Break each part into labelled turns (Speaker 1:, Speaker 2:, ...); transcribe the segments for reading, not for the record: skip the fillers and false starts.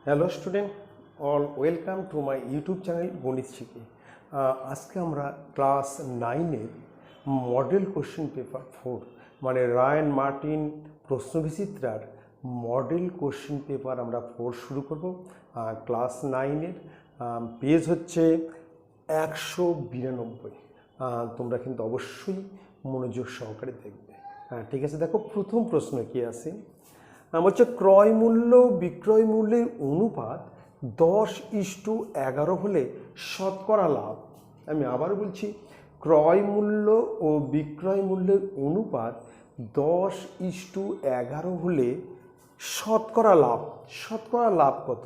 Speaker 1: Hello student, all welcome to my YouTube channel গণিত শিখি। আজকে আমরা ক্লাস 9-এর মডেল কোশ্চেন পেপার 4 মানে রায়ান মার্টিন প্রশ্নবিচিত্রার মডেল কোশ্চেন পেপার আমরা 4 শুরু করব। ক্লাস 9-এর পেজ হচ্ছে 192। তোমরা কিন্তু অবশ্যই মনোযোগ সহকারে দেখবে। ঠিক আছে, দেখো প্রথম প্রশ্ন কি আছে। বলছে ক্রয় মূল্য বিক্রয় মূল্যের অনুপাত 10:11 হলে শতকরা লাভ। আমি আবার বলছি, ক্রয় মূল্য ও বিক্রয় মূল্যের অনুপাত 10:11 হলে শতকরা লাভ। শতকরা লাভ কত?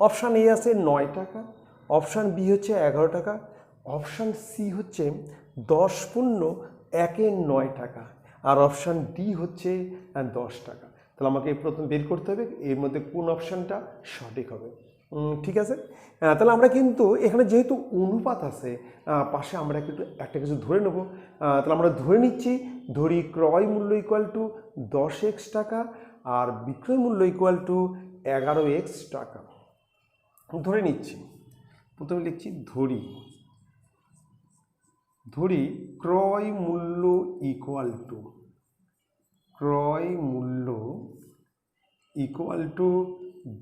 Speaker 1: অপশান এ আছে 9 টাকা, অপশান বি হচ্ছে 11 টাকা, অপশান সি হচ্ছে 10.1 টাকা, আর অপশান ডি হচ্ছে 10 টাকা। তাহলে আমাকে প্রথম বের করতে হবে এর মধ্যে কোন অপশানটা সঠিক হবে। ঠিক আছে, তাহলে আমরা কিন্তু এখানে যেহেতু অনুপাত আছে পাশে আমরা একটা কিছু ধরে নেব। তাহলে আমরা ধরে নিচ্ছি, ধরি ক্রয় মূল্য ইকুয়াল টু 10x টাকা আর বিক্রয় মূল্য ইকুয়াল টু 11x টাকা ধরে নিচ্ছি। প্রথমে লিখছি ধরি ক্রয় মূল্য ইকুয়াল টু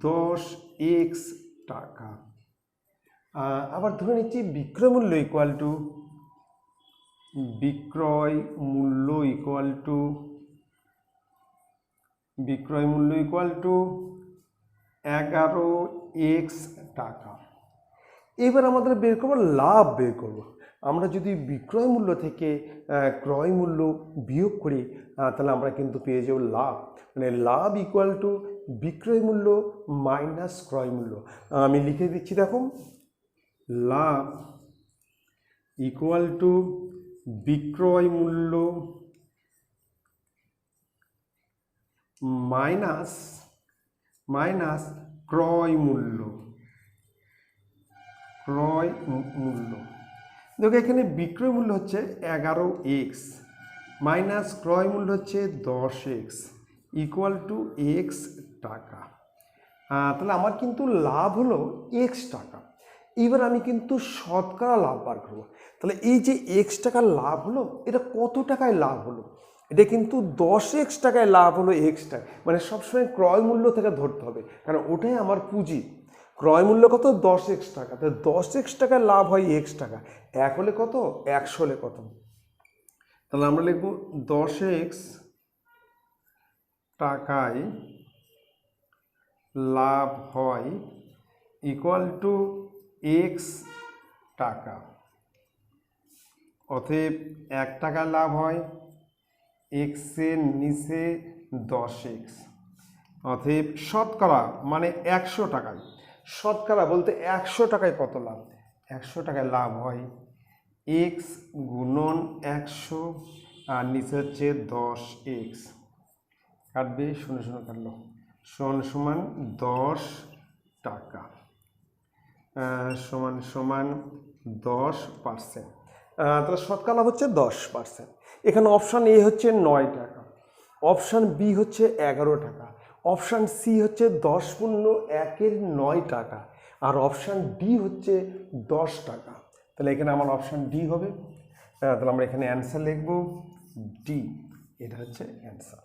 Speaker 1: 10x টাকা। আবার ধরে নিচ্ছি বিক্রয় মূল্য ইকুয়াল টু 11x টাকা। এবার আমাদের বের করবো লাভ বের করব। আমরা যদি বিক্রয় মূল্য থেকে ক্রয় মূল্য বিয়োগ করি তাহলে আমরা কিন্তু পেয়ে যাব লাভ, মানে লাভ ইকুয়াল টু বিক্রয় মূল্য মাইনাস ক্রয় মূল্য। আমি লিখে দিচ্ছি, দেখো লাভ ইকুয়াল টু বিক্রয় মূল্য মাইনাস ক্রয় মূল্য। দেখো এখানে বিক্রয় মূল্য হচ্ছে 11x মাইনাস ক্রয় মূল্য হচ্ছে 10x ইকুয়াল টু x টাকা। তাহলে আমার কিন্তু লাভ হলো x টাকা। এবার আমি কিন্তু শতকরা লাভ বার করবো। তাহলে এই যে x টাকার লাভ হলো, এটা কত টাকায় লাভ হলো? এটা কিন্তু 10x টাকায় লাভ হলো x টাকা, মানে সবসময় ক্রয় মূল্য থেকে ধরতে হবে, কারণ ওটাই আমার পুঁজি। ক্রয় মূল্য কত? 10x টাকা। তাহলে 10x টাকায় লাভ হয় x টাকা। 1 হলে কত? 100 হলে কত? তাহলে আমরা লিখব 10x টাকায় লাভ হয় ইকুয়াল টু x টাকা। অতএব 1 টাকার লাভ হয় x এর নিচে 10x। অতএব শতকরা মানে 100 টাকায়, শতকরা বলতে 100 টাকায় কত লাভ? 100 টাকায় লাভ হয় x গুণন 100 আর নিচে হচ্ছে 10x। কাটবে, শূন্য শূন্য কাটলো, সমান 10 টাকা সমান 10%। তাহলে শতকরা লাভ হচ্ছে 10%। এখানে অপশান এ হচ্ছে 9 টাকা, অপশান বি হচ্ছে 11 টাকা, অপশান সি হচ্ছে 10.1 টাকা, আর অপশান ডি হচ্ছে 10 টাকা। তাহলে এখানে আমার অপশান ডি হবে। তাহলে আমরা এখানে অ্যান্সার লিখব ডি, এটা হচ্ছে অ্যান্সার।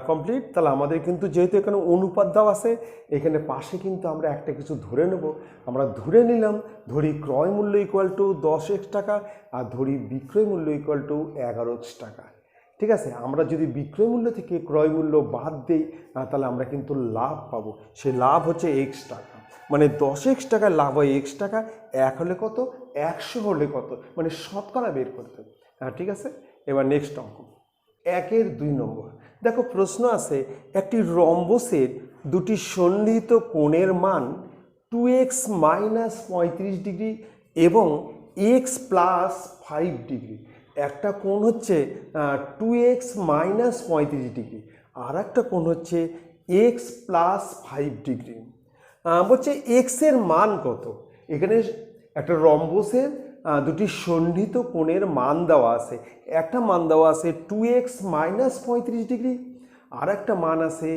Speaker 1: কমপ্লিট। তাহলে আমাদের কিন্তু যেহেতু এখানে অনুপাত দেওয়া আছে, এখানে পাশে কিন্তু আমরা একটা কিছু ধরে নেব। আমরা ধরে নিলাম, ধরি ক্রয় মূল্য ইকুয়াল টু 10x টাকা আর ধরি বিক্রয় মূল্য ইকুয়াল টু 11x টাকা। ঠিক আছে, আমরা যদি বিক্রয় মূল্য থেকে ক্রয় মূল্য বাদ দিই তাহলে আমরা কিন্তু লাভ পাবো। সেই লাভ হচ্ছে x টাকা, মানে 10x টাকায় লাভ হয় x টাকা। 1 হলে কত? 100 হলে কত? মানে শতকরা বের করতে হবে। ঠিক আছে, এবার নেক্সট অঙ্ক 1-এর 2 নম্বর। দেখো প্রশ্ন আছে, একটি রম্বসের দুটি সন্নিহিত কোণের মান 2x মাইনাস 35 ডিগ্রি এবং x প্লাস 5 ডিগ্রি। একটা কোণ হচ্ছে 2x মাইনাস 35 ডিগ্রি, আর একটা কোণ হচ্ছে x প্লাস 5 ডিগ্রি। বলছে x এর মান কত? এখানে একটা রম্বসের দুটি সন্নিহিত কোণের মান দেওয়া আছে। একটা মান দেওয়া আছে 2x মাইনাস 35 ডিগ্রি, আর একটা মান আছে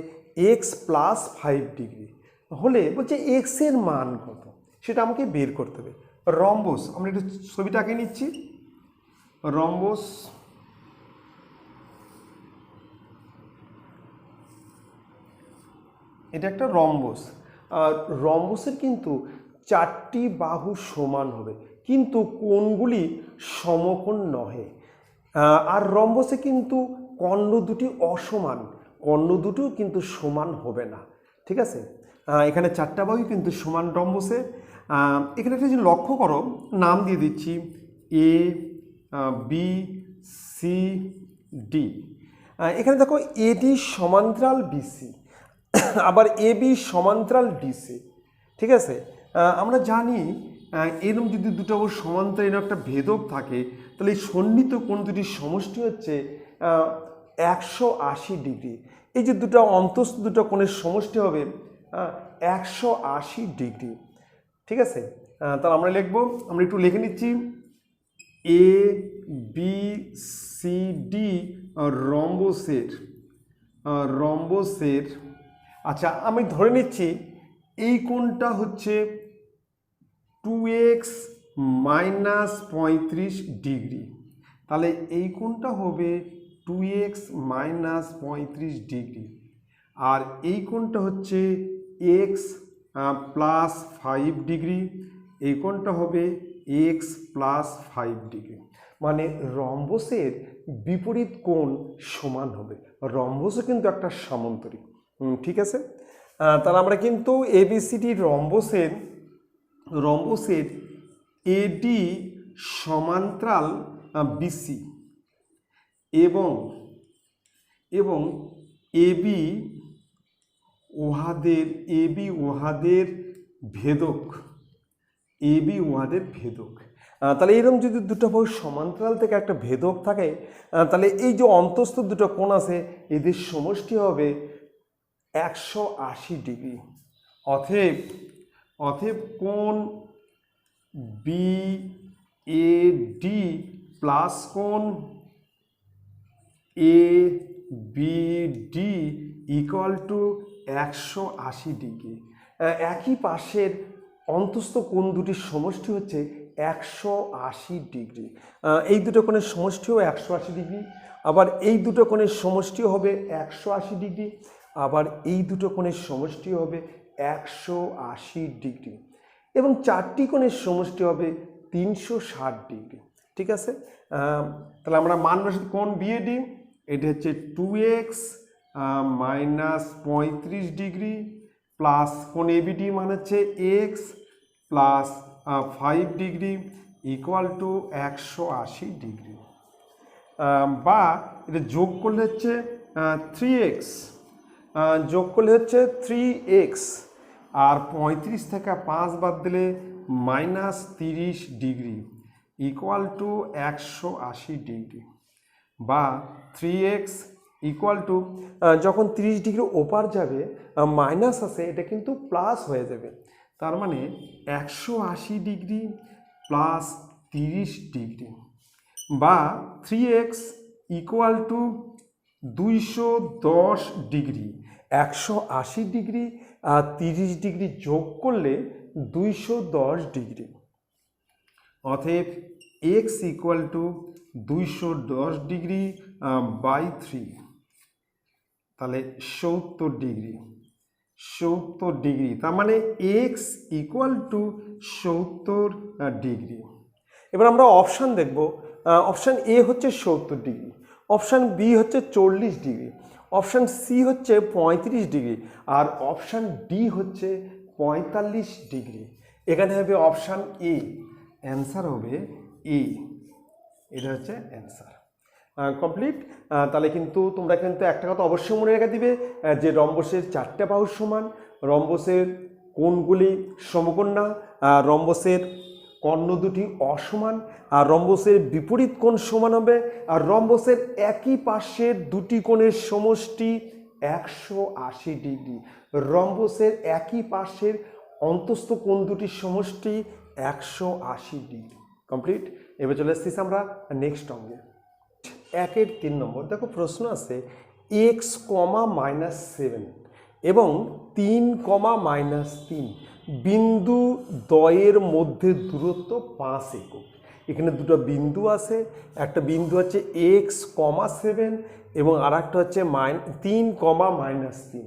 Speaker 1: x প্লাস 5 ডিগ্রি। হলে বলছে এক্স এর মান কত সেটা আমাকে বের করতে হবে। রম্বস, আমরা একটু ছবিটা আঁকে নিচ্ছি। রম্বস, এটা একটা রম্বস। রম্বসের কিন্তু 4টি বাহু সমান হবে, কিন্তু কোণগুলি সমকোণ নহে। আর রম্বসে কিন্তু কর্ণ দুটি অসমান, কর্ণ দুটিও কিন্তু সমান হবে না, ঠিক আছে। এখানে 4টা বাহু কিন্তু সমান রম্বসে। এখানে একটা জিনিস লক্ষ্য করো, নাম দিয়ে দিচ্ছি এ, বি, সি, ডি। এখানে দেখো এডি সমান্তরাল বিসি, আবার এ বি সমান্তরাল ডিসি, ঠিক আছে। আমরা জানি এরকম যদি দুটো সমান্তরাল এরকম একটা ভেদক থাকে, তাহলে এই সন্নিহিত কোণ দুটির সমষ্টি হচ্ছে 180 ডিগ্রি। এই যে দুটো অন্তস্থ দুটো কোণের সমষ্টি হবে 180 ডিগ্রি, ঠিক আছে। তাহলে আমরা লিখবো, আমরা একটু লিখে নিচ্ছি এ বি সি ডি রম্বসের আচ্ছা আমি ধরে নিচ্ছি এই কোণটা হচ্ছে 2x - 35 ডিগ্রি, তাহলে এই কোণটা হবে 2x - 35 ডিগ্রি, আর এই কোণটা হচ্ছে x + 5 ডিগ্রি, এই কোণটা হবে x + 5 ডিগ্রি। মানে রম্বসের বিপরীত কোণ সমান হবে। রম্বসও কিন্তু একটা সামান্তরিক, ঠিক আছে। তাহলে আমরা কিন্তু এবিসিডি রম্বসের এডি সমান্তরাল বিসি এবং এবি ওহাদের ভেদক, তাহলে এরকম যদি দুটো বাহু সমান্তরাল থেকে একটা ভেদক থাকে, তাহলে এই যে অন্তস্থ দুটো কোণ আছে এদের সমষ্টি হবে 180 ডিগ্রি। অতএব কোণ বি এ ডি প্লাস কোণ A B D equal to 180 degree. একই পাশের অন্তস্থ কোণ দুটির সমষ্টি হচ্ছে 180 ডিগ্রি। এই দুটো কোণের সমষ্টিও 180 ডিগ্রি, আবার এই দুটো কোণের সমষ্টিও হবে 180 ডিগ্রি, আবার এই দুটো কোণের সমষ্টিও হবে 180 ডিগ্রি, এবং 4টি কোণের সমষ্টি হবে 360 ডিগ্রি, ঠিক আছে। তাহলে আমরা মান বসাতে, কোণ বিএডি এটা হচ্ছে 2x - 35 ডিগ্রি প্লাস কোণ এবিডি মানে হচ্ছে x + 5 degree equal to 180 degree, বা এটা যোগ করলে হচ্ছে 3x, যোগ করলে হচ্ছে 3x, আর 35 থেকে 5 বাদ দিলে -30 ডিগ্রি ইকুয়াল টু 180 ডিগ্রি, বা 3x ইকুয়াল টু, যখন 30 ডিগ্রি ওপার যাবে মাইনাস আছে এটা কিন্তু প্লাস হয়ে যাবে, তার মানে 180 ডিগ্রি প্লাস 30 ডিগ্রি, বা 3x equal to 210 degree. 180 degree আর 30 ডিগ্রি যোগ করলে 210 ডিগ্রি। অতএব x equal to 210 degree by 3, তাহলে 70 ডিগ্রি, তার মানে x ইকুয়াল টু 70 ডিগ্রি। এবার আমরা অপশান দেখব। অপশান এ হচ্ছে 70 ডিগ্রি, অপশান বি হচ্ছে 40 ডিগ্রি, অপশান সি হচ্ছে 35 ডিগ্রি, আর অপশান ডি হচ্ছে 45 ডিগ্রি। এখানে হবে অপশান এ, অ্যান্সার হবে এ, এটা হচ্ছে অ্যান্সার। কমপ্লিট। তাহলে কিন্তু তোমরা কিন্তু একটা কথা অবশ্যই মনে রেখে দিবে যে রম্বসের 4টে বাহু সমান, রম্বসের কোণগুলি সমকোণ না, রম্বসের কর্ণ দুটি অসমান, আর রম্বসের বিপরীত কোণ সমান হবে, আর রম্বসের একই পাশের দুটি কোণের সমষ্টি 180 ডিগ্রি, রম্বসের একই পাশের অন্তস্থ কোণ দুটির সমষ্টি 180 ডিগ্রি। কমপ্লিট। এবার চলে এসেছি আমরা নেক্সট অঙ্গে। 1-এর 3 নম্বর। দেখো প্রশ্ন আছে x, -7 এবং 3,-3 বিন্দু দ্বয়ের মধ্যে দূরত্ব 5 একক। এখানে দুটো বিন্দু আছে, একটা বিন্দু হচ্ছে x,7 এবং আর একটা হচ্ছে 3,-3।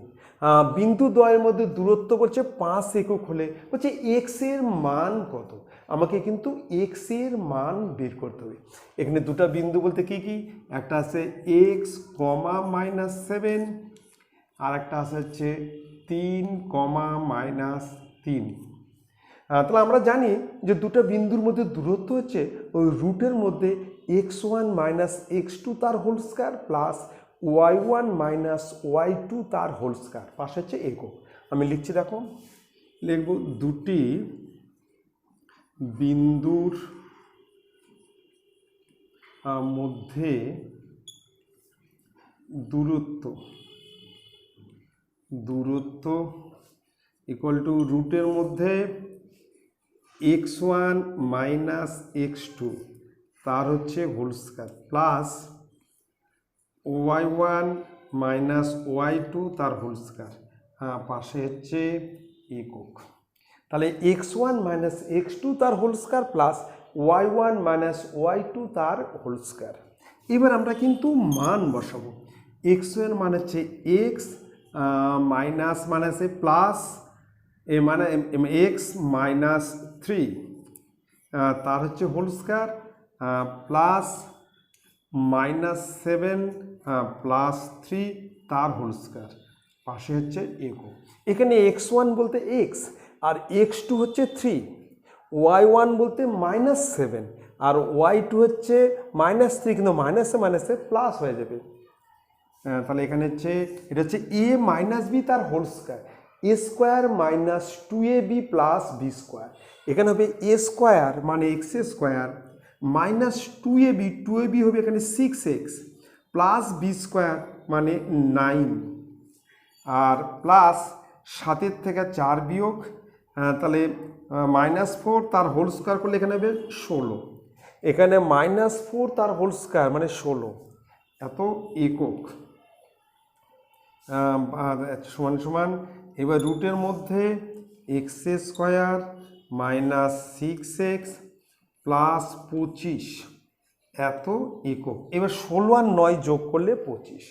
Speaker 1: বিন্দু দ্বয়ের মধ্যে দূরত্ব বলছে 5 একক হলে বলছে এক্স এর মান কত, আমাকে কিন্তু এক্স এর মান বের করতে হবে। এখানে দুটো বিন্দু বলতে কি কি, একটা আছে x,-7 আর একটা আছে হচ্ছে 3,-3। তাহলে আমরা জানি যে দুটো বিন্দুর মধ্যে দূরত্ব হচ্ছে ওই রুটের মধ্যে x1 - x2 তার whole square plus y1 - y2 তার হোল স্কয়ার, পাশে হচ্ছে একক। আমি লিখছি, দেখো লিখব দুটি বিন্দুর মধ্যে দূরত্ব ইকুয়াল টু রুটের মধ্যে x1 - x2 তার হচ্ছে whole square plus y1 - y2 তার হোল স্কয়ার, পাশে হচ্ছে একক। তাহলে x1 - x2 তার whole square plus y1 - y2 তার হোল স্কয়ার। এবার আমরা কিন্তু মান বসাবো। x এর মান হচ্ছে x, মাইনাস মানে আছে প্লাস, মানে x - 3 তার হচ্ছে হোল স্কয়ার প্লাস -7 প্লাস 3 তার হোল স্কয়ার, পাশে হচ্ছে একক। এখানে x1 বলতে x আর x2 হচ্ছে 3, y1 বলতে -7 আর y2 হচ্ছে -3, কিন্তু মাইনাসে প্লাস হয়ে যাবে। তাহলে এখানে হচ্ছে এটা হচ্ছে a - b তার whole square, a square minus 2ab plus b square. এখানে হবে a স্কোয়ার মানে x স্কোয়ার মাইনাস 2ab হবে এখানে 6x প্লাস b স্কোয়ার মানে 9 আর প্লাস 7 থেকে 4 বিয়োগ, তাহলে -4 তার হোল স্কোয়ার করলে এখানে হবে 16। এখানে -4 তার হোল স্কোয়ার মানে 16 এত একক সমান সমান। এবার রুটের মধ্যে x square minus 6x plus 25 এত একক। এবার 16 আর 9 যোগ করলে 25।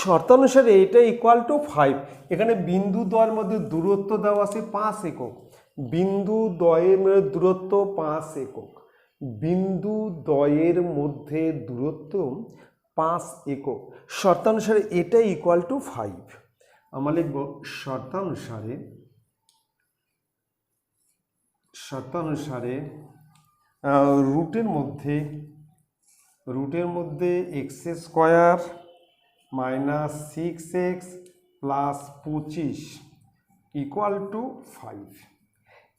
Speaker 1: শর্তানুসারে এটা ইকুয়াল টু 5। এখানে বিন্দু দ্বয়ের মধ্যে দূরত্ব দেওয়া আছে 5 একক, বিন্দু দ্বয়ের মধ্যে দূরত্ব 5 একক, বিন্দু দ্বয়ের মধ্যে দূরত্ব 5 একক। শর্তানুসারে এটা ইকুয়াল টু 5। আমরা লিখব শর্তানুসারে রুটের মধ্যে x square minus 6x plus 25 equal to 5।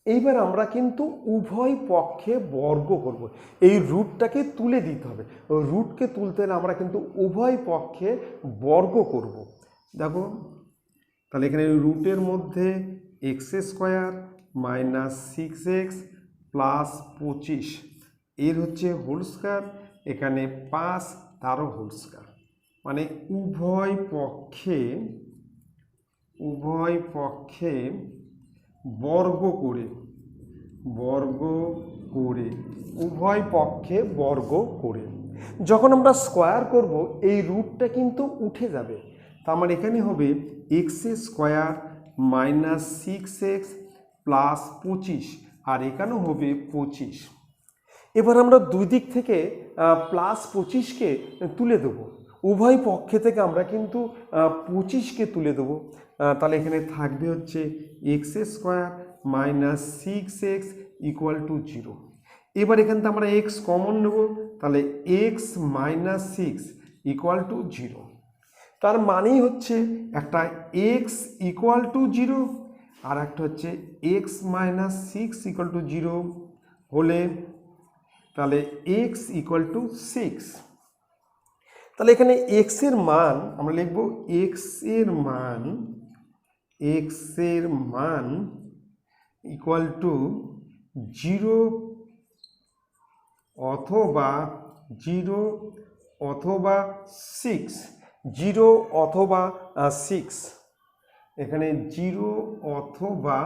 Speaker 1: এইবার আমরা কিন্তু উভয় পক্ষে বর্গ করব। এই রুটটাকে তুলে দিতে হবে, রুটকে তুলতে হলে আমরা কিন্তু উভয় পক্ষে বর্গ করব। দেখো তাহলে এখানে রুটের মধ্যে x square minus 6x plus 25 এর হচ্ছে হোল স্কয়ার, এখানে 5 তারও হোল স্কয়ার, মানে উভয় পক্ষে বর্গ করে উভয় পক্ষে বর্গ করে যখন আমরা স্কোয়ার করব এই রুটটা কিন্তু উঠে যাবে। তার মানে এখানে হবে x square minus 6x plus 25 আর এখানেও হবে 25। এবার আমরা দুই দিক থেকে প্লাস 25কে তুলে দেবো, উভয় পক্ষে থেকে আমরা কিন্তু 25কে তুলে দেবো। তাহলে এখানে থাকবে হচ্ছে x square minus 6x equal to 0। এবার এখান থেকে আমরা x কমন নেব, তাহলে x মাইনাস 6 ইকুয়াল টু 0। তার মানেই হচ্ছে একটা x ইকুয়াল টু 0 আর একটা হচ্ছে x মাইনাস 6 ইকুয়াল টু 0 হলে তাহলে x ইকুয়াল টু 6। তাহলে এখানে x এর মান আমরা লিখব x এর মান ইকুয়াল টু 0 অথবা 6, 0 অথবা 6। এখানে 0 অথবা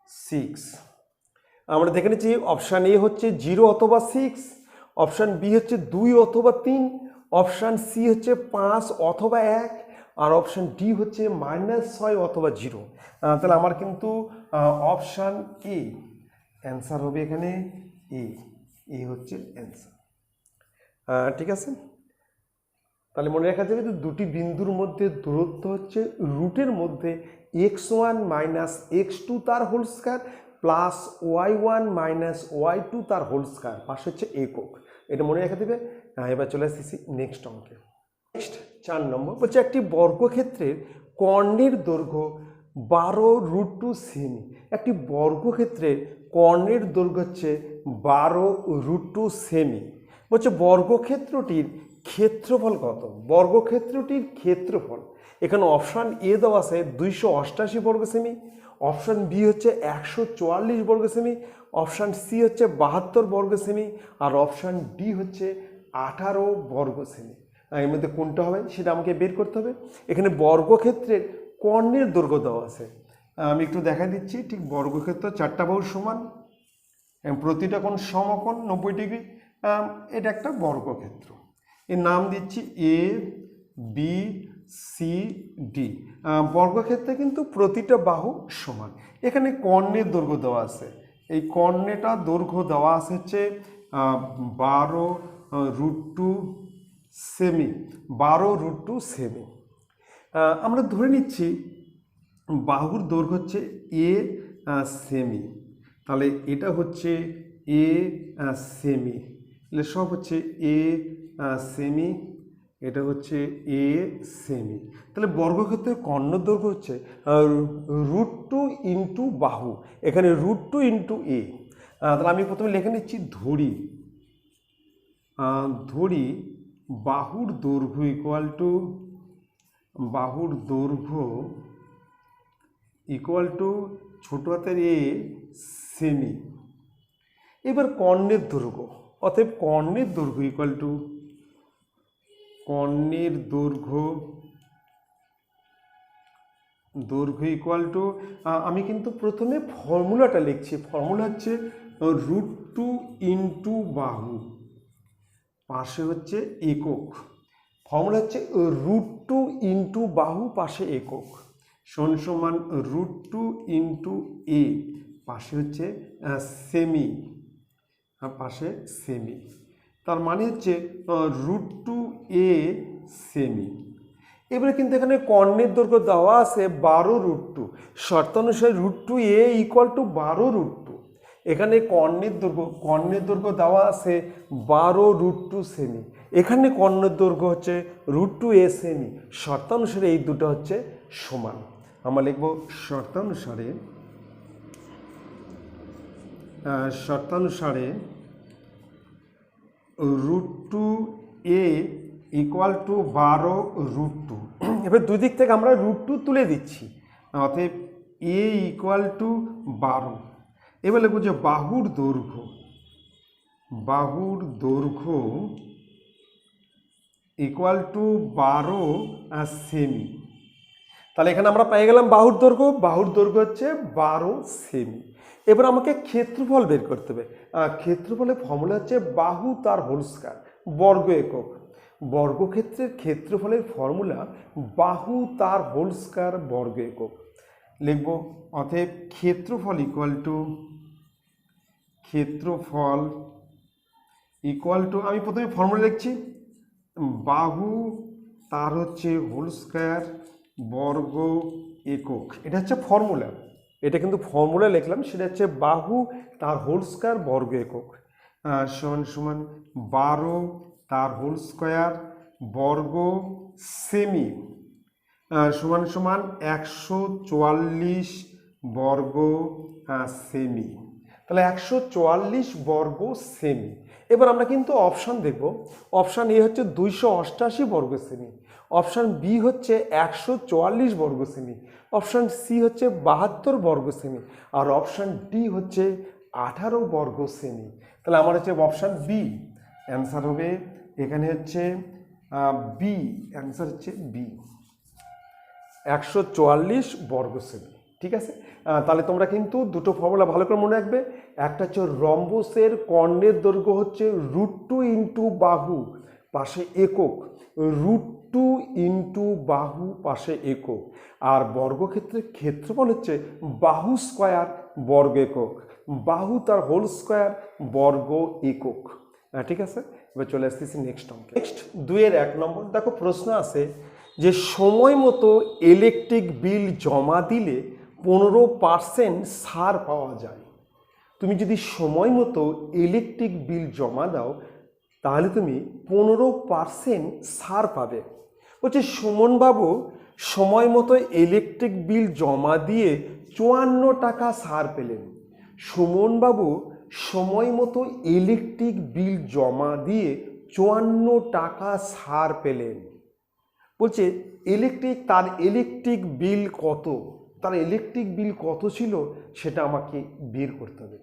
Speaker 1: 6। আমরা দেখে নিচ্ছি অপশান এ হচ্ছে 0 অথবা 6, অপশান বি হচ্ছে 2 অথবা 3, অপশান সি হচ্ছে 5 অথবা 1, আর অপশান ডি হচ্ছে -6 অথবা 0। তাহলে আমার কিন্তু অপশান এ অ্যান্সার হবে এখানে এ হচ্ছে অ্যান্সার। ঠিক আছে, তাহলে মনে রাখা যাবে যে দুটি বিন্দুর মধ্যে দূরত্ব হচ্ছে রুটের মধ্যে x1 - x2 তার whole square plus y1 - y2 তার হোল স্কয়ার, পাশে হচ্ছে একক। এটা মনে রাখা দেবে। এবার চলে আসছি নেক্সট অঙ্কে। নেক্সট 4 নম্বর বলছে একটি বর্গক্ষেত্রের কর্ণের দৈর্ঘ্য 12√2 সেমি। একটি বর্গক্ষেত্রের কর্ণের দৈর্ঘ্য হচ্ছে 12√2 সেমি। বলছে বর্গক্ষেত্রটির ক্ষেত্রফল কত? বর্গক্ষেত্রটির ক্ষেত্রফল এখানে অপশান এ দেওয়া আছে 288 বর্গ সেমি, অপশান বি হচ্ছে 144 বর্গ সেমি, অপশান সি হচ্ছে 72 বর্গ সেমি, আর অপশান ডি হচ্ছে 18 বর্গ সেমি। এর মধ্যে কোনটা হবে সেটা আমাকে বের করতে হবে। এখানে বর্গক্ষেত্রের কর্ণের দৈর্ঘ্য দেওয়া আছে, আমি একটু দেখা দিচ্ছি। ঠিক বর্গক্ষেত্র 4টা বাহু সমান, প্রতিটা কোণ সমকোণ 90 ডিগ্রি। এটা একটা বর্গক্ষেত্র, এর নাম দিচ্ছি এ বি সি ডি। বর্গক্ষেত্রে কিন্তু প্রতিটা বাহু সমান। এখানে কর্ণের দৈর্ঘ্য দেওয়া আছে, এই কর্ণেটা দৈর্ঘ্য দেওয়া আছে হচ্ছে 12√2 সেমি। 12√2 সেমি। আমরা ধরে নিচ্ছি বাহুর দৈর্ঘ্য হচ্ছে এ সেমি, তাহলে এটা হচ্ছে এ সেমি, তাহলে সব হচ্ছে এ সেমি, এটা হচ্ছে এ সেমি। তাহলে বর্গক্ষেত্রের কর্ণের দৈর্ঘ্য হচ্ছে √2 ইন্টু বাহু, এখানে √2 ইন্টু এ। তাহলে আমি প্রথমে লিখে নিচ্ছি ধরি বাহুর দৈর্ঘ্য ইকুয়াল টু ছোট হাতের এ সেমি। এবার কর্ণের দৈর্ঘ্য, অতএব কর্ণের দৈর্ঘ্য ইকুয়াল টু আমি কিন্তু প্রথমে ফর্মুলাটা লিখছি। ফর্মুলা হচ্ছে √2 ইন্টু বাহু, পাশে হচ্ছে একক। ফর্মুলা হচ্ছে √2 ইন্টু বাহু পাশে একক সমান √2 ইন্টু এ, পাশে হচ্ছে সেমি, পাশে সেমি। তার মানে হচ্ছে √2 এ সেমি। এবারে কিন্তু এখানে কর্ণের দৈর্ঘ্য দেওয়া আছে 12√2, শর্তানুসারে √2 এ ইকুয়াল টু 12√2। এখানে কর্ণের দৈর্ঘ্য দেওয়া আছে 12√2 সেমি, এখানে কর্ণের দৈর্ঘ্য হচ্ছে √2 এ সেমি। শর্তানুসারে এই দুটো হচ্ছে সমান। আমরা লিখব শর্তানুসারে √2 এ ইকুয়াল টু 12√2। এবার দুই দিক থেকে আমরা √2 তুলে দিচ্ছি, অতএব এ ইকুয়াল টু 12। এবার লিখব যে বাহুর দৈর্ঘ্য ইকুয়াল টু 12 সেমি। তাহলে এখানে আমরা পেয়ে গেলাম বাহুর দৈর্ঘ্য হচ্ছে 12 সেমি। এবার আমাকে ক্ষেত্রফল বের করতে হবে। ক্ষেত্রফলের ফর্মুলা হচ্ছে বাহু তার হোল স্কয়ার বর্গ একক। বর্গক্ষেত্রের ক্ষেত্রফলের ফর্মুলা বাহু তার হোল স্কয়ার বর্গ একক লিখব। অতএব ক্ষেত্রফল ইকুয়াল টু আমি প্রথমে ফর্মুলা লিখছি, বাহু তার হচ্ছে হোল স্কয়ার বর্গ একক। এটা হচ্ছে ফর্মুলা, এটা কিন্তু ফর্মুলা লিখলাম, সেটা হচ্ছে বাহু তার হোল স্কয়ার বর্গ একক সমান 12 তার হোল স্কয়ার বর্গ সেমি সমান 144 বর্গ সেমি। তাহলে 144 বর্গ সেমি। এবার আমরা কিন্তু অপশান দেখব। অপশান এ হচ্ছে 288 বর্গ সেমি, অপশান বি হচ্ছে 144 বর্গ সেমি, অপশান সি হচ্ছে 72 বর্গ সেমি, আর অপশান ডি হচ্ছে 18 বর্গ সেমি। তাহলে আমার হচ্ছে অপশান বি অ্যান্সার হবে। এখানে হচ্ছে বি অ্যান্সার হচ্ছে বি। 144 বর্গ সেমি। ঠিক আছে, তাহলে তোমরা কিন্তু দুটো ফর্মুলা ভালো করে মনে রাখবে। একটা হচ্ছে রম্বসের কর্ণের দৈর্ঘ্য হচ্ছে √2 ইন্টু বাহু পাশে একক, √2 ইন্টু বাহু পাশে একক, আর বর্গক্ষেত্রের ক্ষেত্রফল হচ্ছে বাহু স্কয়ার বর্গ একক, বাহু তার হোল স্কয়ার বর্গ একক। ঠিক আছে, এবার চলে আসতেছি নেক্সট অঙ্কে। নেক্সট 2-1 নম্বর। দেখো প্রশ্ন আছে যে সময় মতো ইলেকট্রিক বিল জমা দিলে 15% ছাড় পাওয়া যায়। তুমি যদি সময় মতো ইলেকট্রিক বিল জমা দাও তাহলে তুমি 15% ছাড় পাবে। বলছে সুমনবাবু সময় মতো ইলেকট্রিক বিল জমা দিয়ে 54 টাকা ছাড় পেলেন। সুমনবাবু সময় মতো ইলেকট্রিক বিল জমা দিয়ে 54 টাকা ছাড় পেলেন। বলছে তার ইলেকট্রিক বিল কত, তার ইলেকট্রিক বিল কত ছিল সেটা আমাকে বের করতে হবে।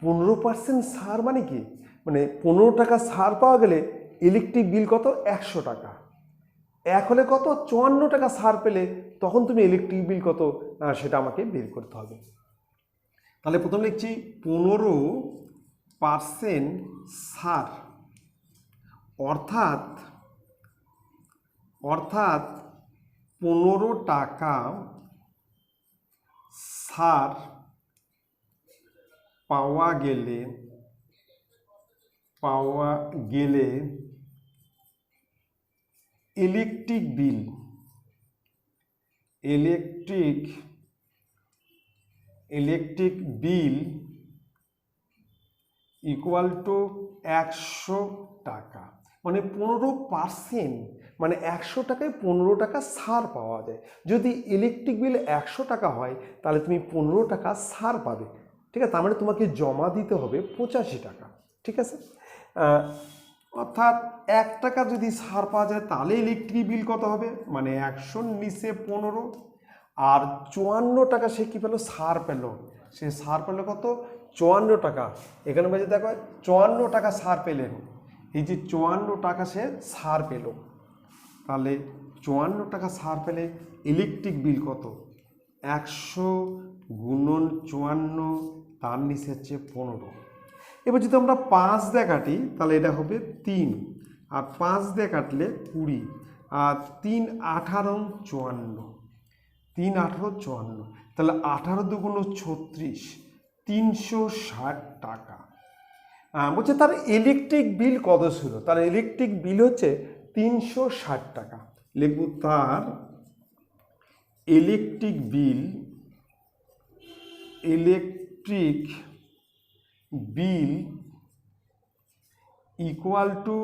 Speaker 1: 15% ছাড় মানে কি, মানে 15 টাকা ছাড় পাওয়া গেলে ইলেকট্রিক বিল কত, 100 টাকা। এক হলে কত, 54 টাকা ছাড় পেলে তখন তুমি ইলেকট্রিক বিল কত সেটা আমাকে বের করতে হবে। তাহলে প্রথম লিখছি 15% ছাড়, অর্থাৎ 15 টাকা ছাড় পাওয়া গেলে ইলেকট্রিক বিল ইকুয়াল টু 100 টাকা। মানে 15%, মানে 100 টাকায় 15 টাকা ছাড় পাওয়া যায়। যদি ইলেকট্রিক বিল 100 টাকা হয় তাহলে তুমি 15 টাকা ছাড় পাবে। ঠিক আছে, তার মানে তোমাকে জমা দিতে হবে 85 টাকা। ঠিক আছে, অর্থাৎ 1 টাকা যদি ছাড় পাওয়া যায় তাহলে ইলেকট্রিক বিল কত হবে, মানে 100 নিচে 15, আর 54 টাকা সে কী পেলো, ছাড় পেলো। সে ছাড় পেলো কত, 54 টাকা। এখানে বলছে দেখো 54 টাকা ছাড় পেলেন, এই যে 54 টাকা সে ছাড় পেল। তাহলে 54 টাকা ছাড় পেলে ইলেকট্রিক বিল কত, 100 গুণন 54, তার নিচে হচ্ছে 15। এবার যদি আমরা 5 দিয়ে কাটি তাহলে এটা হবে 3, আর 5 দিয়ে কাটলে 20, আর 3 18 54, 3 18 54, তাহলে 18 দুগুণ 36, 360 টাকা। বলছে তার ইলেকট্রিক বিল কত ছিল, তার ইলেকট্রিক বিল হচ্ছে 360 টাকা। লিখব তার ইলেকট্রিক বিল ইকুয়াল টু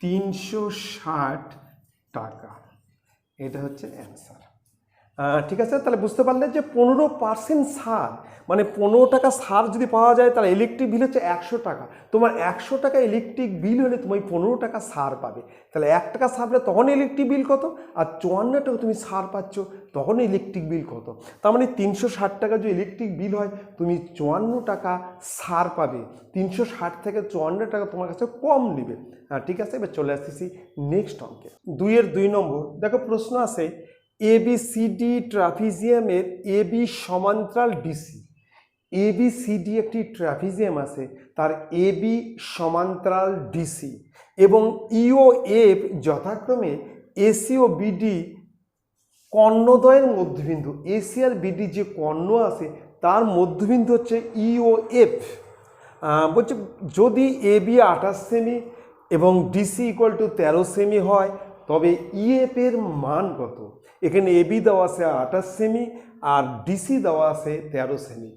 Speaker 1: 360 টাকা। এটা হচ্ছে অ্যান্সার। ঠিক আছে, তাহলে বুঝতে পারলে যে 15% ছাড়, মানে 15 টাকা ছাড় যদি পাওয়া যায় তাহলে ইলেকট্রিক বিল হচ্ছে 100 টাকা। তোমার 100 টাকা ইলেকট্রিক বিল হলে তুমি 15 টাকা ছাড় পাবে। তাহলে 1 টাকা ছাড় পেলে তখন ইলেকট্রিক বিল কত, আর 54 টাকা তুমি ছাড় পাচ্ছ তখন ইলেকট্রিক বিল কত। তার মানে 360 টাকা যদি ইলেকট্রিক বিল হয় তুমি 54 টাকা ছাড় পাবে। 360 থেকে 54 টাকা তোমার কাছে কম নেবে। ঠিক আছে, এবার চলে আসতেছি নেক্সট অঙ্কে। 2-2 নম্বর। দেখো প্রশ্ন আছে ABCD ট্রাপিজিয়ামের AB সমান্তরাল DC। ABCD একটি ট্রাপিজিয়াম আছে, তার AB সমান্তরাল DC এবং EOF যথাক্রমে AC ও BD কর্ণদ্বয়ের মধ্যবিন্দু। AC আর BD যে কর্ণ আছে তার মধ্যবিন্দু হচ্ছে EOF। বলছে যদি AB 28 সেমি এবং DC ইকুয়াল টু 13 সেমি হয় তবে EF এর মান কত। এখানে AB দেওয়া আছে 28 সেমি আর DC দেওয়া আছে 13 সেমি।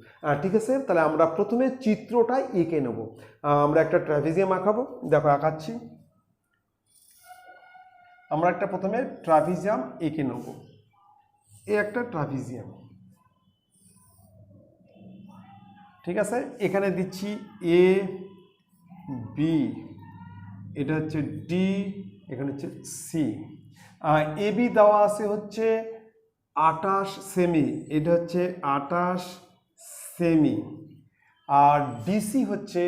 Speaker 1: ঠিক আছে, তাহলে আমরা প্রথমে চিত্রটা এঁকে নেব। আমরা একটা ট্রাপিজিয়াম আঁকাবো, দেখো আঁকাচ্ছি। আমরা একটা প্রথমে ট্রাপিজিয়াম এঁকে নেব। এই একটা ট্রাপিজিয়াম, ঠিক আছে। এখানে দিচ্ছি A B, এটা হচ্ছে D, এখানে হচ্ছে C। AB দেওয়া আছে হচ্ছে 28 সেমি, এটা হচ্ছে 28 সেমি, আর DC হচ্ছে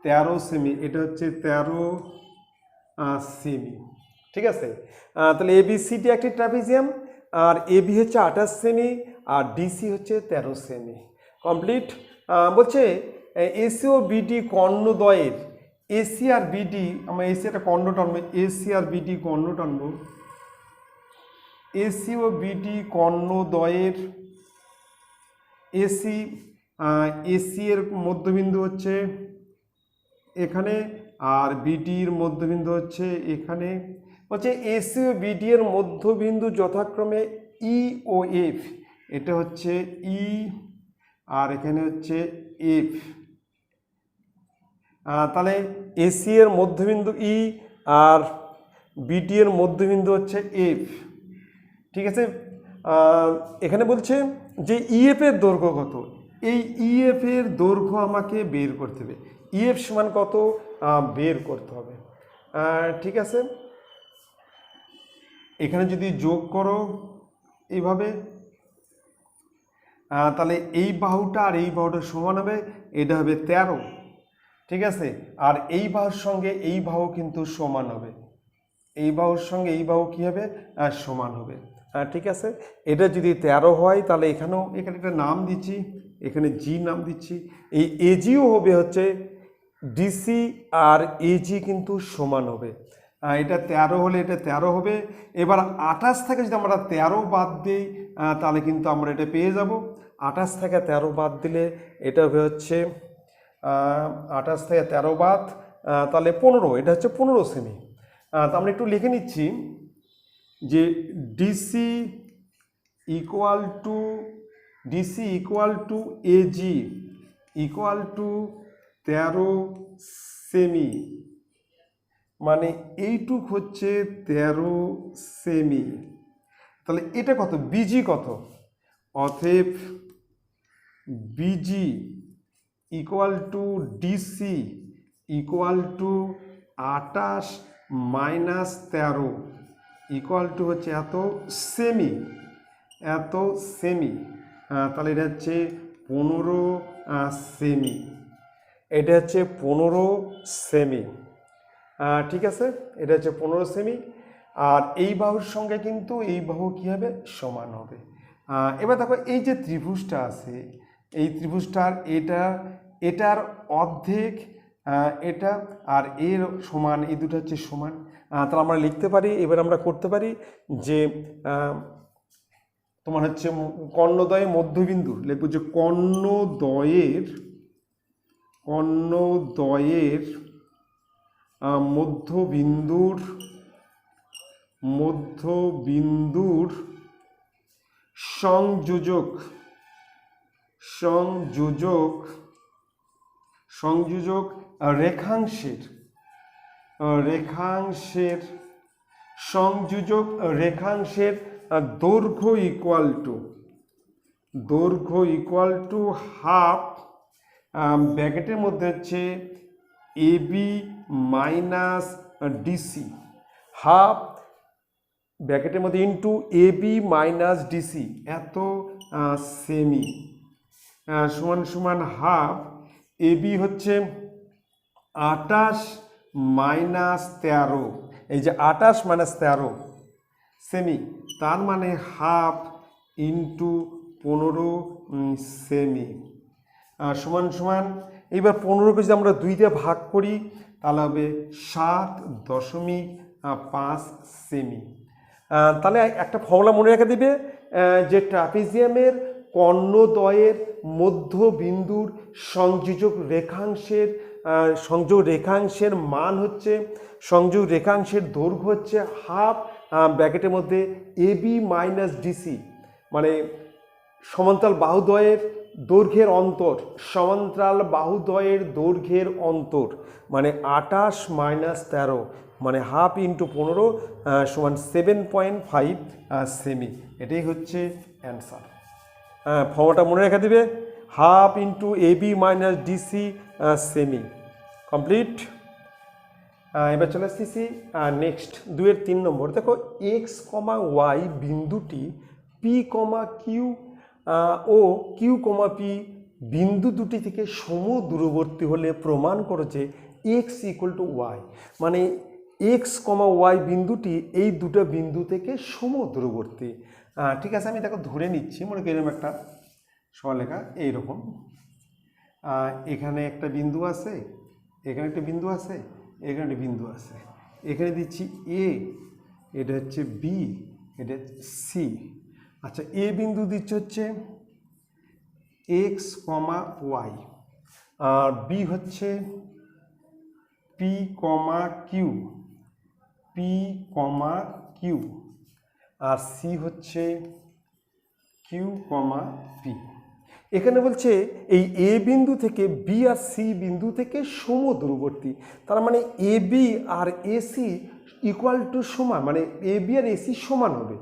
Speaker 1: 13 সেমি, এটা হচ্ছে 13 সেমি। ঠিক আছে, তাহলে ABCD একটি ট্রাপিজিয়াম। আর এবি হচ্ছে 28 সেমি আর ডিসি হচ্ছে 13 সেমি। কমপ্লিট। বলছে এসি ও বিডি কর্ণদ্বয়ের, এসি আর বিডি, আমরা এসি একটা কর্ণ টানবো, এসি আর বিডি কর্ণ টানবো, এসি ও বিডি কর্ণদ্বয়ের, এসি এসি এর মধ্যবিন্দু হচ্ছে এখানে আর বিডির মধ্যবিন্দু হচ্ছে এখানে। বলছে এসি ও বিডি এর মধ্যবিন্দু যথাক্রমে ই ও এফ, এটা হচ্ছে ই আর এখানে হচ্ছে এফ। তাহলে এসি এর মধ্যবিন্দু ই আর বিডি এর মধ্যবিন্দু হচ্ছে এফ। ঠিক আছে। এখানে বলছে যে ইএফ এর দৈর্ঘ্য কত, এই ইএফ এর দৈর্ঘ্য আমাকে বের করতে হবে, ইএফ সমান কত বের করতে হবে। ঠিক আছে, এখানে যদি যোগ করো এইভাবে, তাহলে এই বাহুটা আর এই বাহুটা সমান হবে, এটা হবে 13। ঠিক আছে, আর এই বাহুর সঙ্গে এই বাহু কিন্তু সমান হবে, এই বাহুর সঙ্গে এই বাহু কী হবে সমান হবে। ঠিক আছে, এটা যদি 13 হয় তাহলে এখানেও, এখানে একটা নাম দিচ্ছি, এখানে জি নাম দিচ্ছি, এই এজিও হবে হচ্ছে ডিসি আর এজি কিন্তু সমান হবে। এটা 13 হলে এটা 13 হবে। এবার 28 থেকে যদি আমরা 13 বাদ দিই তাহলে কিন্তু আমরা এটা পেয়ে যাব। 28 থেকে 13 বাদ দিলে এটা হবে হচ্ছে 28 থেকে 13 বাদ তাহলে 15, এটা হচ্ছে 15 সেমি। তো আমরা একটু লিখে নিচ্ছি যে DC equal to AG equal to 13 semi, মানে এইটুক হচ্ছে 13 সেমি। তাহলে এটা কত, বিজি কত, অতএব busy equal to DC equal to 28 minus 13 equal to হচ্ছে এত সেমি, এত সেমি। তাহলে এটা হচ্ছে 15 সেমি, এটা হচ্ছে 15 সেমি। ঠিক আছে, এটা হচ্ছে 15 সেমি। আর এই বাহুর সঙ্গে কিন্তু এই বাহু কী হবে সমান হবে। এবার দেখো এই যে ত্রিভুজটা আছে, এই ত্রিভুজটার এটার অর্ধেক এটা আর এর সমান, এই দুটো হচ্ছে সমান। তাহলে আমরা লিখতে পারি, এবার আমরা করতে পারি যে তোমার হচ্ছে কর্ণদ্বয়ের মধ্যবিন্দু লিখব যে কর্ণদ্বয়ের মধ্যবিন্দুর সংযোজক রেখাংশের দৈর্ঘ্য ইকুয়াল টু হাফ, ব্র্যাকেটের মধ্যে হচ্ছে এবি মাইনাস ডিসি, হাফ ব্র্যাকেটের মধ্যে ইন্টু এবি মাইনাস ডিসি এত সেমি সমান সমান হাফ। এবি হচ্ছে 28 মাইনাস 13, এই যে 28 মাইনাস 13 সেমি, তার মানে হাফ ইন্টু 15 সেমি সমান সমান। এইবার 15কে যদি আমরা 2 দিয়ে ভাগ করি তাহলে হবে 7.5 সেমি। তাহলে একটা ফর্মুলা মনে রেখে দিবে যে ট্রাপিজিয়ামের কর্ণদ্বয়ের মধ্যবিন্দুর সংযোজক রেখাংশের মান হচ্ছে, সংযোগ রেখাংশের দৈর্ঘ্য হচ্ছে হাফ, ব্র্যাকেটের মধ্যে এবি মাইনাস ডিসি, মানে সমান্তরাল বাহুদ্বয়ের দৈর্ঘ্যের অন্তর, মানে 28 মাইনাস 13 মানে হাফ ইন্টু 15 সমান 7.5 সেমি। এটাই হচ্ছে অ্যান্সার। ফর্মুলাটা মনে রেখে দিবে, half into AB minus DC semi. Complete. এবার চলে আসতেছি নেক্সট 2-3 নম্বর। দেখো এক্স কমা ওয়াই বিন্দুটি পি কমা কিউ ও কিউ কমা পি বিন্দু দুটি থেকে সম দূরবর্তী হলে প্রমাণ করো যে এক্স ইকুয়াল টু ওয়াই, মানে এক্স কমা ওয়াই বিন্দুটি এই দুটো বিন্দু থেকে সম দূরবর্তী। ঠিক আছে, আমি দেখো ধরে নিচ্ছি, মনে করি এরকম একটা সরলরেখা এইরকম, এখানে একটা বিন্দু আছে, এখানে একটা বিন্দু আছে, এখানে একটা বিন্দু আছে, এখানে দিচ্ছি এ, এটা হচ্ছে বি, এটা সি। আচ্ছা, এ বিন্দু দিচ্ছে হচ্ছে এক্স কমা ওয়াই, আর বি হচ্ছে p comma Q, P comma q, আর সি হচ্ছে কিউ কমা পি। এখানে বলছে এই এ বিন্দু থেকে বি আর সি বিন্দু থেকে সমদূরবর্তী, তার মানে এ বি আর এসি ইকুয়াল টু সমান, মানে এ বি আর এসি সমান হবে,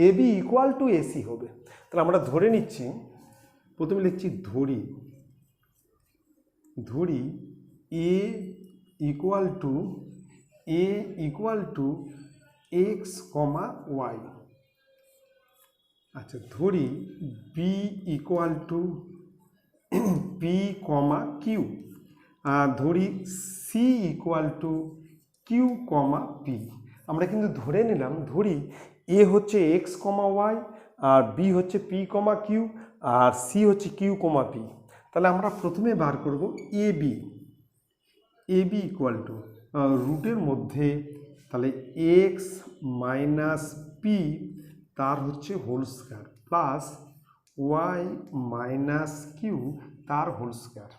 Speaker 1: A B equal to AC হবে। তাহলে আমরা ধরে নিচ্ছি, প্রথমে লিখছি ধরি, ধরি A equal to x comma y. আচ্ছা, ধরি B equal to p comma q, আর ধরি C equal to q comma p. আমরা কিন্তু ধরে নিলাম, ধরি এ হচ্ছে এক্স কমা ওয়াই, আর বি হচ্ছে পি কমা কিউ, আর সি হচ্ছে কিউ কমা পি। তাহলে আমরা প্রথমে বার করব A B, A B equal to রুটের মধ্যে, তাহলে এক্স মাইনাস পি তার হচ্ছে whole square plus Y minus Q তার হোল স্কয়ার।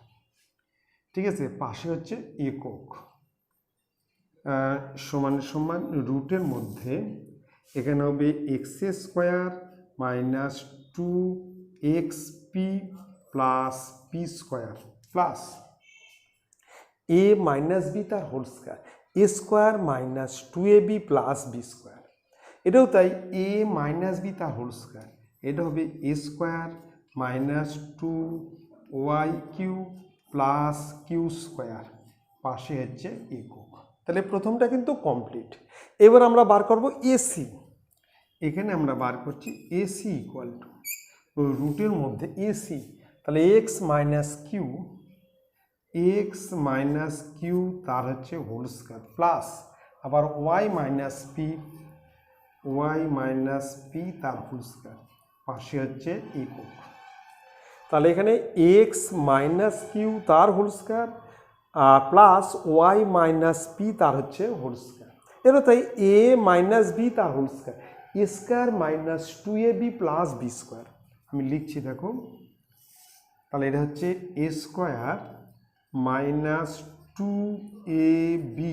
Speaker 1: ঠিক আছে, পাশে হচ্ছে একক, সমান সমান রুটের মধ্যে এখানে হবে x square minus two x P plus P square plus a minus B তার whole square, a square minus two A B plus b square. এটাও তাই, এ মাইনাস বি তার হোল স্কোয়ার, এটা হবে a square minus two Y Q plus Q square, পাশে হচ্ছে একক। তাহলে প্রথমটা কিন্তু কমপ্লিট। এবার আমরা বার করব এসি, এখানে আমরা বার করছি এসি ইকুয়াল টু রুটের মধ্যে এসি, তাহলে x minus Q, X minus Q তার হচ্ছে হোল স্কয়ার প্লাস আবার Y minus P, Y minus P তার হোল স্কয়ার, পাশে হচ্ছে একক। তাহলে এখানে এক্স মাইনাস কিউ তার whole square plus Y minus P তার হচ্ছে হোল স্কয়ার। এবার তাই এ মাইনাস বি তার whole square, A square minus two A B plus B square. আমি লিখছি দেখো, তাহলে এটা হচ্ছে A square minus two A B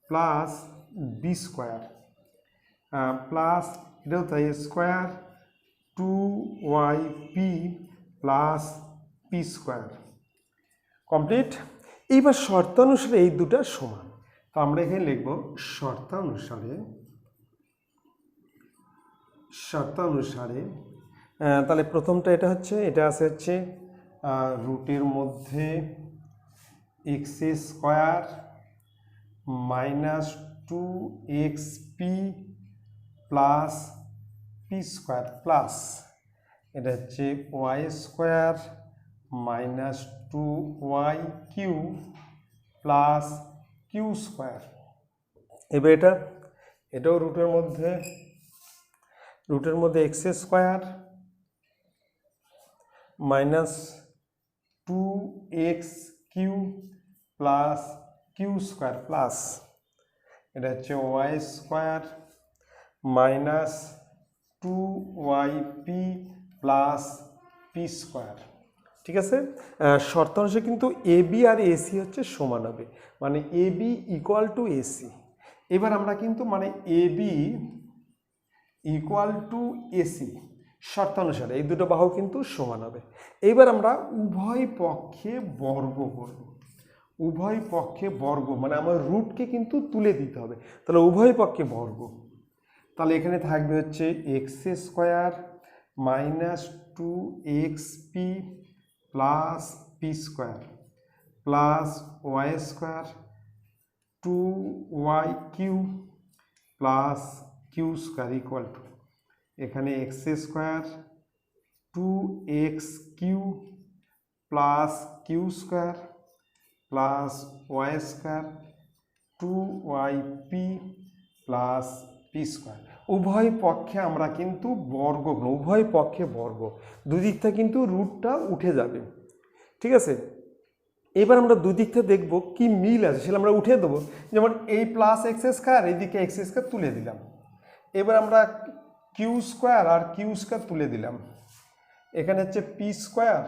Speaker 1: plus b square plus এটাও তাই square two Y P plus P square. Complete. এইবার শর্তানুসারে এই দুটা সমান, তো আমরা এখানে লিখব শর্তানুসারে তাহলে প্রথমটা এটা হচ্ছে, এটা আছে হচ্ছে রুটের মধ্যে X square minus two x P plus P square plus এটা হচ্ছে Y square minus two Y Q plus Q square. এবার এটাও রুটের মধ্যে X square minus two x Q plus Q square plus এটা হচ্ছে Y square minus two Y P plus P square. ঠিক আছে, শর্তানুসারে কিন্তু এ বি আর এসি হচ্ছে সমান হবে, মানে A B equal to AC. এবার আমরা কিন্তু মানে A B equal to AC শর্তানুসারে এই দুটো বাহু কিন্তু সমান হবে। এইবার আমরা উভয় পক্ষে বর্গ করব, উভয় পক্ষে বর্গ মানে আমার রুটকে কিন্তু তুলে দিতে হবে, তাহলে উভয় পক্ষে বর্গ। তাহলে এখানে থাকবে হচ্ছে x square minus two x P plus P square plus y square two Y Q plus Q square equal to এখানে x square two x Q plus Q square plus y square two Y P plus P square. উভয় পক্ষে আমরা কিন্তু বর্গ, উভয় পক্ষে বর্গ, দুই দিক থেকে কিন্তু রুটটা উঠে যাবে। ঠিক আছে, এবার আমরা দুই দিক থেকে দেখবো কি মিল আছে, সেটা আমরা উঠে দেবো। যেমন এই প্লাস এক্স স্কোয়ার, এইদিকে এক্স স্কোয়ার তুলে দিলাম। এবার আমরা কিউ স্কোয়ার আর কিউ স্কোয়ার তুলে দিলাম। এখানে হচ্ছে পি স্কোয়ার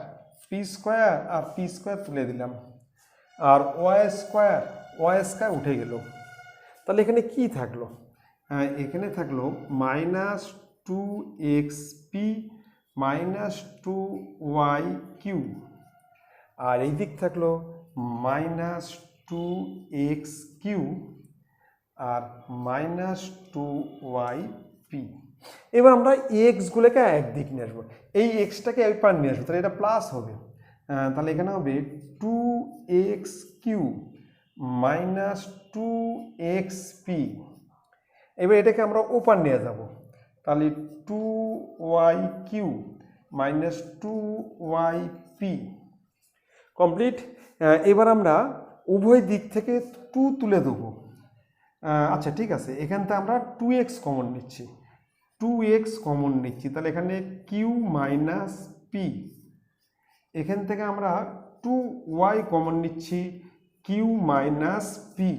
Speaker 1: আর পি স্কোয়ার তুলে দিলাম। আর ওয়াই স্কোয়ার উঠে গেল। তাহলে এখানে কি থাকলো? এখানে থাকলো minus two x p minus two Y q, আর এই দিক থাকলো মাইনাস টু এক্স কিউ আর মাইনাস টু ওয়াই পি। এবার আমরা এক্সগুলোকে একদিক নিয়ে আসবো, এই এক্সটাকে এক পার নিয়ে আসবো, তাহলে এটা প্লাস হবে। তাহলে এখানে হবে two x Q minus two x P. এবার এটাকে আমরা ওপার নিয়ে যাব, তাহলে two Y Q minus two Y P. Complete. এবার আমরা উভয় দিক থেকে টু তুলে দেবো। আচ্ছা ঠিক আছে, এখান থেকে আমরা টু এক্স কমন নিচ্ছি, তাহলে এখানে কিউ মাইনাস পি। এখান থেকে আমরা টু ওয়াই কমন নিচ্ছি, কিউ মাইনাস পি।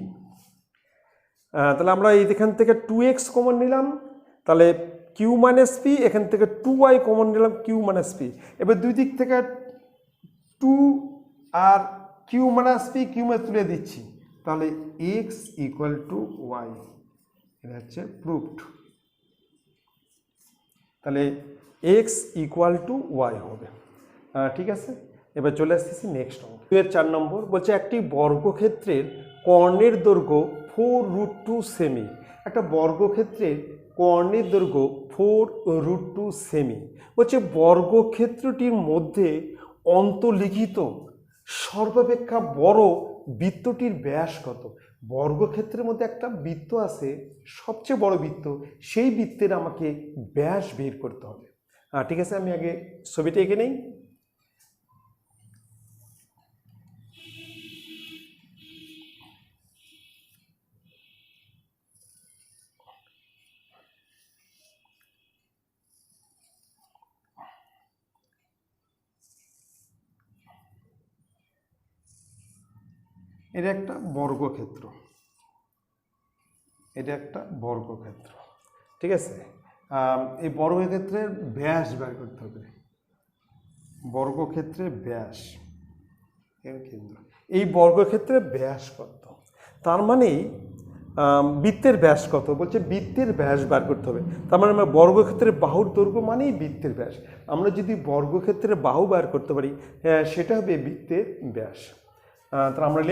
Speaker 1: তাহলে আমরা এখান থেকে টু এক্স কমন নিলাম, তাহলে কিউ মাইনাস পি, এখান থেকে টু ওয়াই কমন নিলাম, কিউ মাইনাস পি। এবার দুই দিক থেকে টু আর কিউ মাইনাস পি তুলে দিচ্ছি, তাহলে এক্স ইকুয়াল টু ওয়াই। এটা হচ্ছে প্রুফড। তাহলে এক্স ইকুয়াল টু ওয়াই হবে। ঠিক আছে, এবার চলে আসতেছি নেক্সট অঙ্ক। 2-4 নম্বর বলছে একটি বর্গক্ষেত্রের কর্ণের দৈর্ঘ্য 4√2 সেমি। একটা বর্গক্ষেত্রের কর্ণের দৈর্ঘ্য 4√2 সেমি। বলছে বর্গক্ষেত্রটির মধ্যে অন্তর্লিখিত সর্বাপেক্ষা বড় বৃত্তটির ব্যাস কত? বর্গক্ষেত্রের মধ্যে একটা বৃত্ত আছে, সবচেয়ে বড় বৃত্ত, সেই বৃত্তের আমাকে ব্যাস বের করতে হবে। ঠিক আছে, আমি আগে ছবিটা এঁকে নেই। এটা একটা বর্গক্ষেত্র, ঠিক আছে। এই বর্গক্ষেত্রের ব্যাস বের করতে হবে। বর্গক্ষেত্রের ব্যাস, এই বর্গক্ষেত্রের ব্যাস কত? তার মানে বৃত্তের ব্যাস কত? বলছে বৃত্তের ব্যাস বার করতে হবে। তার মানে আমরা বর্গক্ষেত্রের বাহুর দৈর্ঘ্য মানেই বৃত্তের ব্যাস। আমরা যদি বর্গক্ষেত্রের বাহু বার করতে পারি, সেটা হবে বৃত্তের ব্যাস। তা আমরা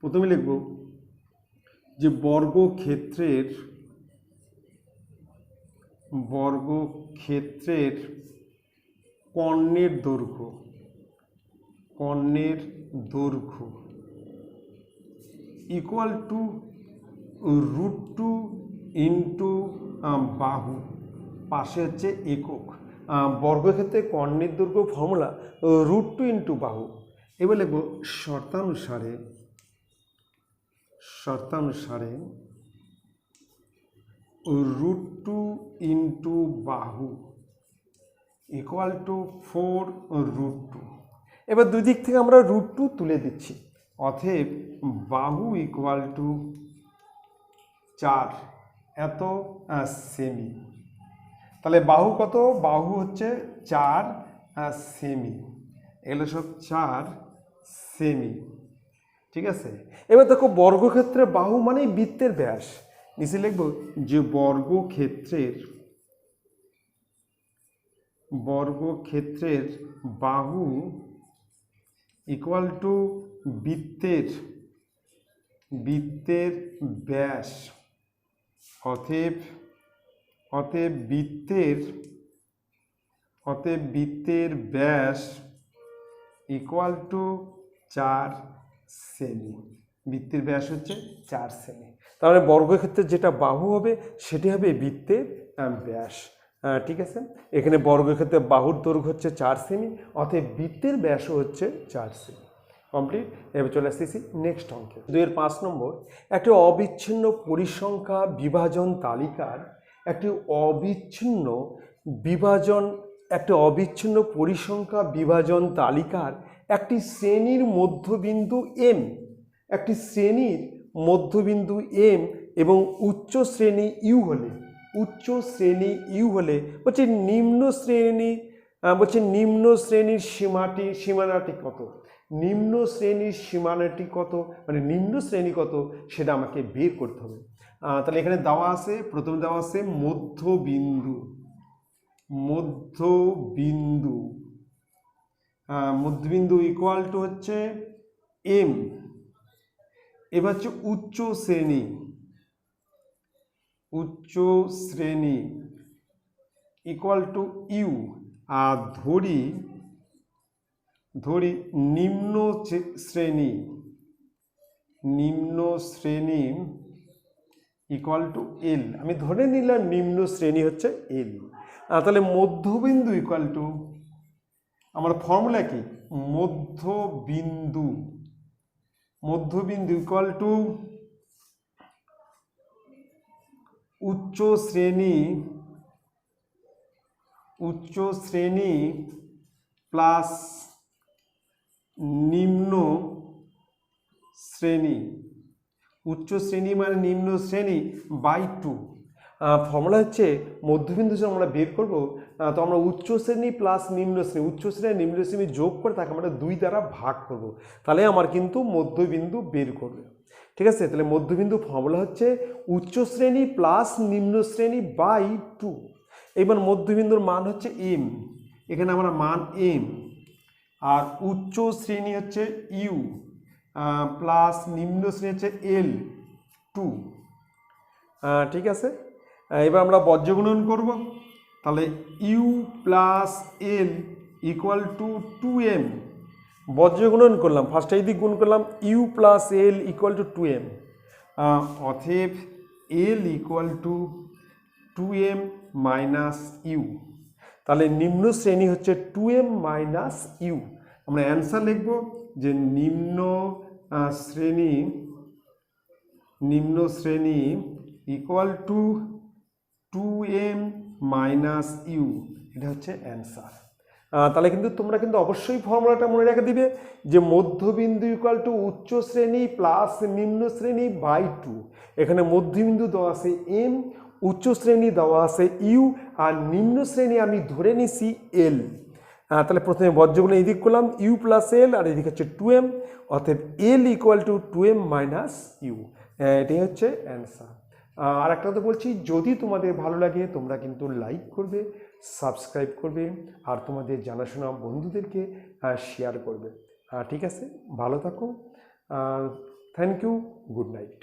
Speaker 1: প্রথমে লিখব যে বর্গক্ষেত্রের কর্ণের দৈর্ঘ্য ইকুয়াল টু √2 ইন্টু বাহু, পাশে হচ্ছে একক। বর্গক্ষেত্রে কর্ণের দৈর্ঘ্য ফর্মুলা √2 ইন্টু বাহু। এবার লিখব শর্তানুসারে √2 ইন্টু বাহু ইকুয়াল টু 4√2। এবার দুই দিক থেকে আমরা √2 তুলে দিচ্ছি, অতএব বাহু ইকুয়াল টু 4 এত সেমি। তাহলে বাহু কত? বাহু হচ্ছে 4 সেমি। এগুলো সব 4 সেমি। ঠিক আছে, এবার দেখো বর্গক্ষেত্রের বাহু মানে বৃত্তের ব্যাস। নিচে লিখব যে বর্গক্ষেত্রের বাহু ইকুয়াল টু বৃত্তের ব্যাস, অতএব বৃত্তের ব্যাস ইকুয়াল টু 4 সেমি। বৃত্তের ব্যাস হচ্ছে 4 সেমি। তাহলে বর্গক্ষেত্রের যেটা বাহু হবে সেটি হবে বৃত্তের ব্যাস। ঠিক আছে, এখানে বর্গক্ষেত্রের বাহুর দৈর্ঘ্য হচ্ছে 4 সেমি, অতএব বৃত্তের ব্যাসও হচ্ছে 4 সেমি। কমপ্লিট। এবার চলে আসতেছি নেক্সট অঙ্কে 2-5 নম্বর। একটি অবিচ্ছিন্ন পরিসংখ্যা বিভাজন তালিকার একটি অবিচ্ছিন্ন পরিসংখ্যা বিভাজন তালিকার একটি শ্রেণীর মধ্যবিন্দু এম, একটি শ্রেণীর মধ্যবিন্দু এম এবং উচ্চ শ্রেণী ইউ হলে বলছে নিম্ন শ্রেণীর সীমানাটি কত, নিম্ন শ্রেণীর সীমানাটি কত, মানে নিম্ন শ্রেণী কত সেটা আমাকে বের করতে হবে। তাহলে এখানে দেওয়া আছে, প্রথমে দেওয়া আছে মধ্যবিন্দু ইকুয়াল টু হচ্ছে এম। এবার হচ্ছে উচ্চ শ্রেণী ইকুয়াল টু ইউ। আর ধরি নিম্ন শ্রেণী ইকুয়াল টু এল। আমি ধরে নিলাম নিম্ন শ্রেণী হচ্ছে এল। তাহলে মধ্যবিন্দু ইকুয়াল টু, আমার ফর্মুলা কি, মধ্যবিন্দু ইকুয়াল টু উচ্চ শ্রেণী প্লাস নিম্ন শ্রেণী, উচ্চ শ্রেণী মানে নিম্ন শ্রেণী বাই 2। ফর্মুলা হচ্ছে মধ্যবিন্দু যখন আমরা বের করব, তো আমরা উচ্চ শ্রেণী প্লাস নিম্ন শ্রেণী, উচ্চ শ্রেণী নিম্ন শ্রেণী যোগ করে তাকে আমরা 2 দ্বারা ভাগ করব, তাহলে আমার কিন্তু মধ্যবিন্দু বের করবে। ঠিক আছে, তাহলে মধ্যবিন্দু ফর্মুলা হচ্ছে উচ্চ শ্রেণী প্লাস নিম্ন শ্রেণী বাই 2। এবার মধ্যবিন্দুর মান হচ্ছে এম, এখানে আমরা মান এম, আর উচ্চ শ্রেণী হচ্ছে ইউ প্লাস নিম্ন শ্রেণী হচ্ছে এল 2। ঠিক আছে, এবার আমরা বজ্রগুণন করব। তাহলে u plus l equal to 2m, বজ্রগুণন করলাম, ফার্স্ট এই দিক গুণ করলাম, u plus l equal to 2m। অতএব l equal to 2m minus u. তাহলে নিম্ন শ্রেণী হচ্ছে 2m মাইনাস ইউ। আমরা অ্যান্সার লিখব যে নিম্ন শ্রেণী equal to 2m minus you, এটা হচ্ছে অ্যান্সার। তাহলে কিন্তু তোমরা কিন্তু অবশ্যই ফর্মুলাটা মনে রেখে দিবে যে মধ্যবিন্দু ইকুয়াল টু উচ্চ শ্রেণী প্লাস নিম্ন শ্রেণী বাই 2। এখানে মধ্যবিন্দু দেওয়া আছে এম, উচ্চ শ্রেণী দেওয়া আছে ইউ, আর নিম্ন শ্রেণী আমি ধরে নিছি এল। তাহলে প্রথমে বজ্রগুলো এই দিক করলাম, ইউ প্লাস এল, আর এদিকে হচ্ছে 2m, অর্থাৎ l equal to 2m minus u. এটাই হচ্ছে অ্যান্সার। আর একটা তো বলছি, যদি তোমাদের ভালো লাগে তোমরা কিন্তু লাইক করবে, সাবস্ক্রাইব করবে, আর তোমাদের জানাশোনা বন্ধুদেরকে শেয়ার করবে। ঠিক আছে, ভালো থাকো, থ্যাংক ইউ, গুড নাইট।